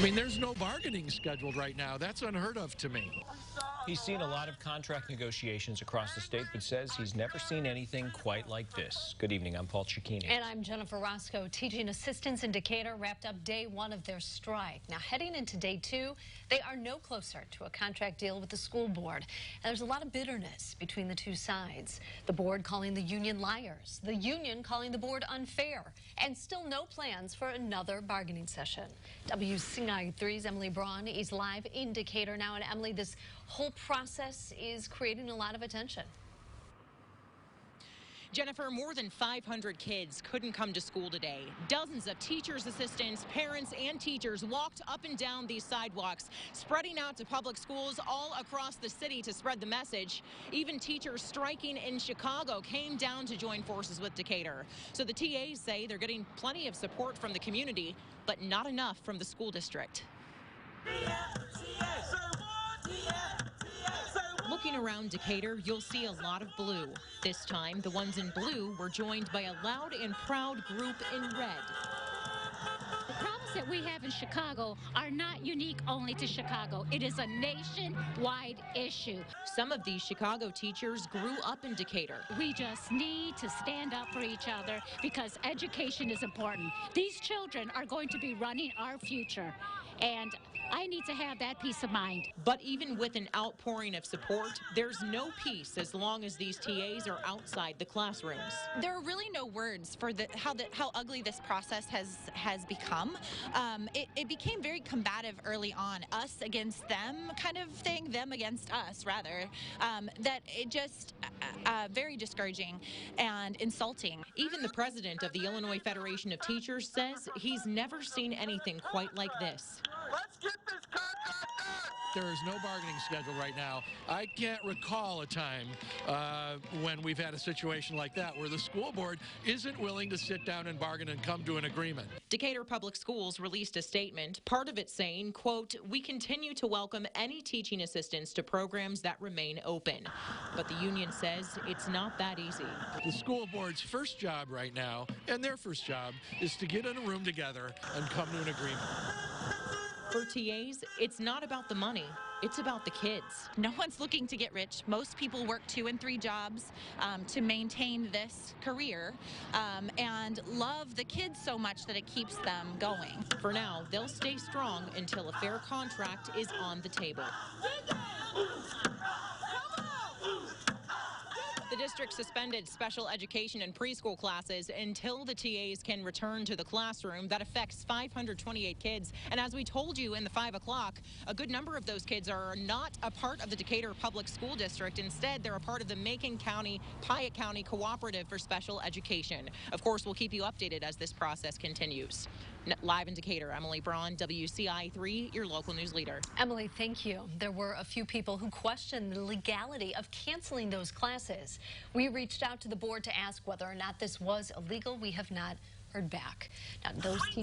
mean, there's no bargaining scheduled right now. That's unheard of to me. He's seen a lot of contract negotiations across the state, but says he's never seen anything quite like this. Good evening, I'm Paul Cicchini. And I'm Jennifer Roscoe. Teaching assistants in Decatur wrapped up day one of their strike. Now, heading into day two, they are no closer to a contract deal with the school board. And there's a lot of bitterness between the two sides. The board calling the union liars, the union calling the board unfair, and still no plans for another bargaining session. WCI3's Emily Braun is live in Decatur now. And Emily, this whole process is creating a lot of attention. Jennifer, more than 500 kids couldn't come to school today. Dozens of teachers, assistants, parents, and teachers walked up and down these sidewalks, spreading out to public schools all across the city to spread the message. Even teachers striking in Chicago came down to join forces with Decatur. So the TAs say they're getting plenty of support from the community, but not enough from the school district. Looking around Decatur, you'll see a lot of blue. This time, the ones in blue were joined by a loud and proud group in red. The problems that we have in Chicago are not unique only to Chicago. It is a nationwide issue. Some of these Chicago teachers grew up in Decatur. We just need to stand up for each other because education is important. These children are going to be running our future, and I need to have that peace of mind. But even with an outpouring of support, there's no peace as long as these TAs are outside the classrooms. There are really no words for how ugly this process has become. It became very combative early on, us against them kind of thing, them against us rather. That it just very discouraging and insulting. Even the president of the Illinois Federation of Teachers says he's never seen anything quite like this. Let's get this contract done! There is no bargaining schedule right now. I can't recall a time when we've had a situation like that where the school board isn't willing to sit down and bargain and come to an agreement. Decatur Public Schools released a statement, part of it saying, quote, "We continue to welcome any teaching assistants to programs that remain open." But the union says it's not that easy. The school board's first job right now, and their first job, is to get in a room together and come to an agreement. For TAs, it's not about the money, it's about the kids. No one's looking to get rich. Most people work 2 and 3 jobs to maintain this career and love the kids so much that it keeps them going. For now, they'll stay strong until a fair contract is on the table. The district suspended special education and preschool classes until the TAs can return to the classroom. That affects 528 kids. And as we told you in the 5 o'clock, a good number of those kids are not a part of the Decatur Public School District. Instead, they're a part of the Macon County, Piatt County Cooperative for Special Education. Of course, we'll keep you updated as this process continues. Live in Decatur, Emily Braun, WCI3, your local news leader. Emily, thank you. There were a few people who questioned the legality of canceling those classes. We reached out to the board to ask whether or not this was illegal. We have not heard back. Now, those teachers